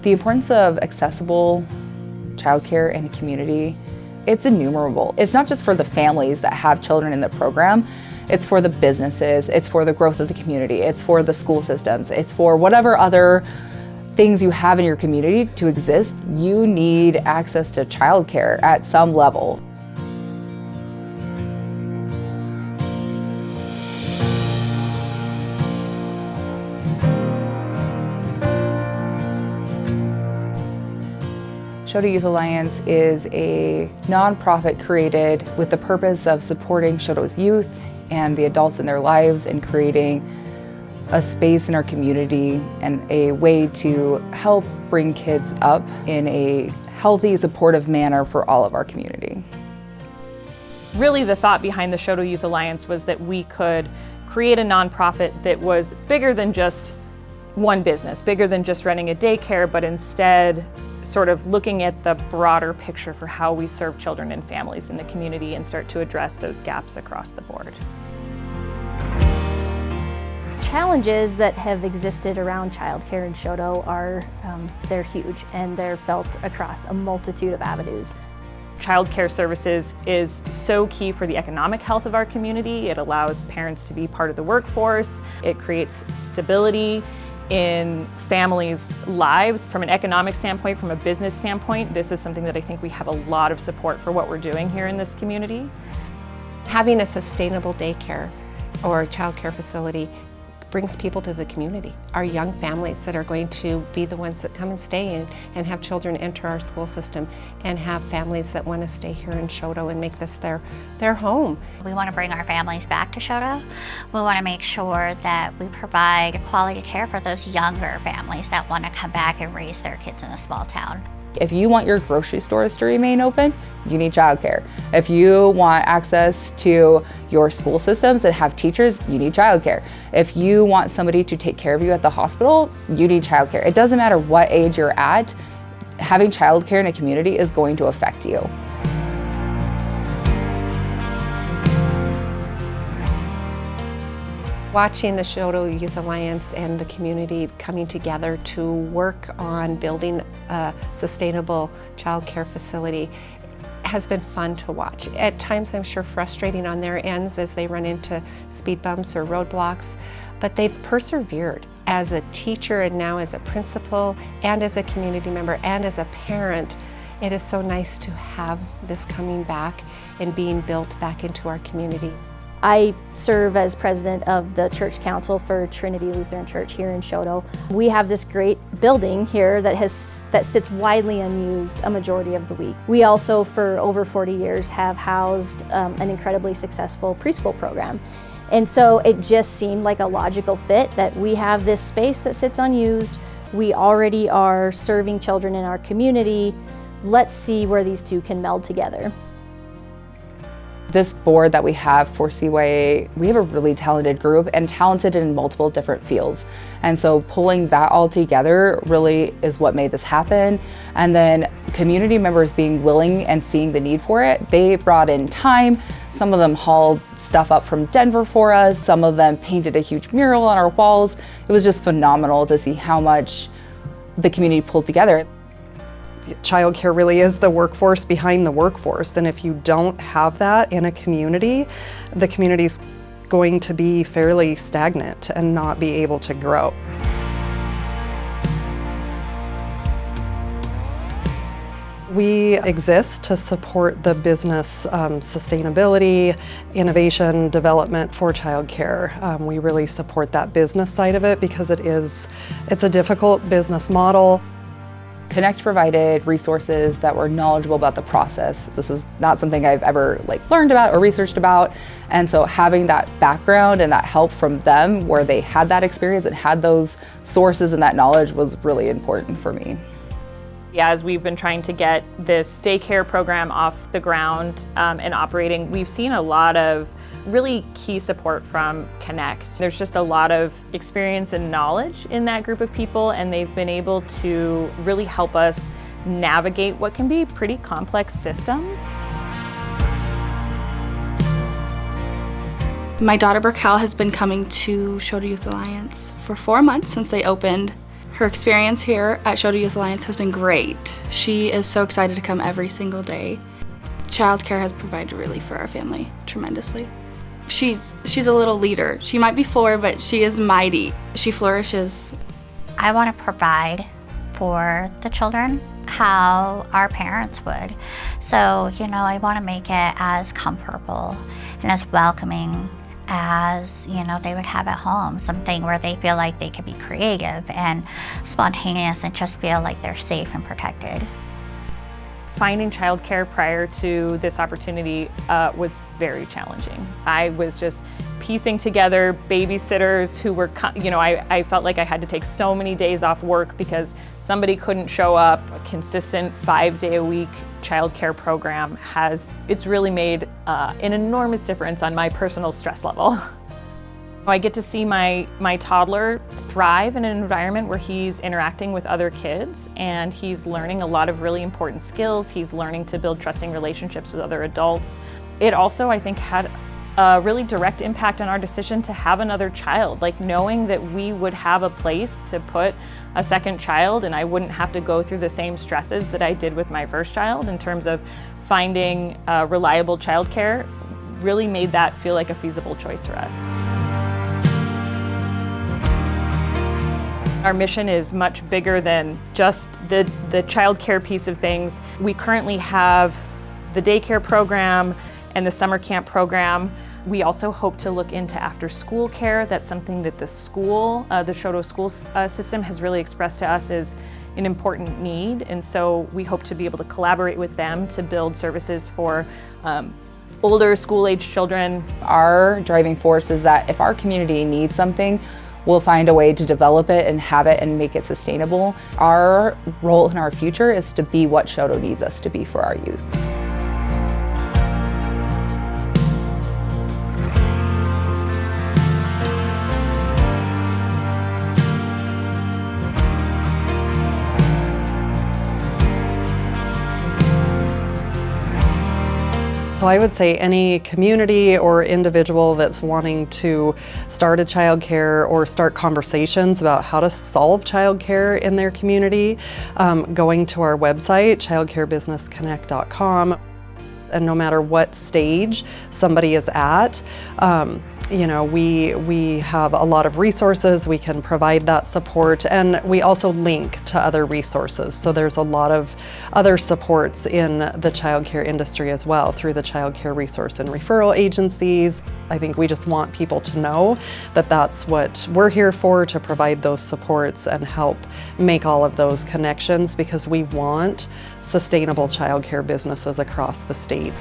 The importance of accessible childcare in a community, it's innumerable. It's not just for the families that have children in the program, it's for the businesses, it's for the growth of the community, it's for the school systems, it's for whatever other things you have in your community to exist. You need access to childcare at some level. Choteau Youth Alliance is a nonprofit created with the purpose of supporting Choteau's youth and the adults in their lives and creating a space in our community and a way to help bring kids up in a healthy, supportive manner for all of our community. Really, the thought behind the Choteau Youth Alliance was that we could create a nonprofit that was bigger than just one business, bigger than just running a daycare, but instead sort of looking at the broader picture for how we serve children and families in the community and start to address those gaps across the board. Challenges that have existed around childcare in Choteau are they're huge, and they're felt across a multitude of avenues. Childcare services is so key for the economic health of our community. It allows parents to be part of the workforce. It creates stability in families' lives from an economic standpoint, from a business standpoint. This is something that I think we have a lot of support for what we're doing here in this community. Having a sustainable daycare or childcare facility brings people to the community. Our young families that are going to be the ones that come and stay and have children enter our school system, and have families that want to stay here in Choteau and make this their home. We want to bring our families back to Choteau. We want to make sure that we provide quality care for those younger families that want to come back and raise their kids in a small town. If you want your grocery stores to remain open, you need childcare. If you want access to your school systems and have teachers, you need childcare. If you want somebody to take care of you at the hospital, you need childcare. It doesn't matter what age you're at, having childcare in a community is going to affect you. Watching the Choteau Youth Alliance and the community coming together to work on building a sustainable childcare facility has been fun to watch. At times I'm sure frustrating on their ends as they run into speed bumps or roadblocks, but they've persevered. As a teacher and now as a principal and as a community member and as a parent, it is so nice to have this coming back and being built back into our community. I serve as president of the Church Council for Trinity Lutheran Church here in Choteau. We have this great building here that sits widely unused a majority of the week. We also, for over 40 years, have housed an incredibly successful preschool program. And so it just seemed like a logical fit that we have this space that sits unused. We already are serving children in our community. Let's see where these two can meld together. This board that we have for CYA, we have a really talented group and talented in multiple different fields. And so pulling that all together really is what made this happen. And then community members being willing and seeing the need for it, they brought in time. Some of them hauled stuff up from Denver for us. Some of them painted a huge mural on our walls. It was just phenomenal to see how much the community pulled together. Childcare really is the workforce behind the workforce, and if you don't have that in a community, the community's going to be fairly stagnant and not be able to grow. We exist to support the business sustainability, innovation, development for childcare. We really support that business side of it because it's a difficult business model. Connect provided resources that were knowledgeable about the process. This is not something I've ever learned about or researched about. And so having that background and that help from them where they had that experience and had those sources and that knowledge was really important for me. Yeah, as we've been trying to get this daycare program off the ground and operating, we've seen a lot of really key support from Connect. There's just a lot of experience and knowledge in that group of people, and they've been able to really help us navigate what can be pretty complex systems. My daughter Burkell has been coming to Choteau Youth Alliance for 4 months since they opened. Her experience here at Choteau Youth Alliance has been great. She is so excited to come every single day. Childcare has provided relief for our family tremendously. She's a little leader. She might be 4, but she is mighty. She flourishes. I want to provide for the children how our parents would. So, I want to make it as comfortable and as welcoming as, they would have at home. Something where they feel like they could be creative and spontaneous and just feel like they're safe and protected. Finding childcare prior to this opportunity was very challenging. I was just piecing together babysitters who were, I felt like I had to take so many days off work because somebody couldn't show up. A consistent 5-day-a-week childcare program it's really made an enormous difference on my personal stress level. I get to see my toddler thrive in an environment where he's interacting with other kids and he's learning a lot of really important skills. He's learning to build trusting relationships with other adults. It also, I think, had a really direct impact on our decision to have another child. Like knowing that we would have a place to put a second child and I wouldn't have to go through the same stresses that I did with my first child in terms of finding reliable childcare really made that feel like a feasible choice for us. Our mission is much bigger than just the childcare piece of things. We currently have the daycare program and the summer camp program. We also hope to look into after-school care. That's something that the school, the Choteau school system has really expressed to us as an important need. And so we hope to be able to collaborate with them to build services for older school-age children. Our driving force is that if our community needs something, we'll find a way to develop it and have it and make it sustainable. Our role in our future is to be what Choteau needs us to be for our youth. So I would say any community or individual that's wanting to start a childcare or start conversations about how to solve childcare in their community, going to our website, childcarebusinessconnect.com, and no matter what stage somebody is at, we have a lot of resources. We can provide that support, and we also link to other resources. So there's a lot of other supports in the childcare industry as well through the childcare resource and referral agencies. I think we just want people to know that that's what we're here for, to provide those supports and help make all of those connections, because we want sustainable childcare businesses across the state.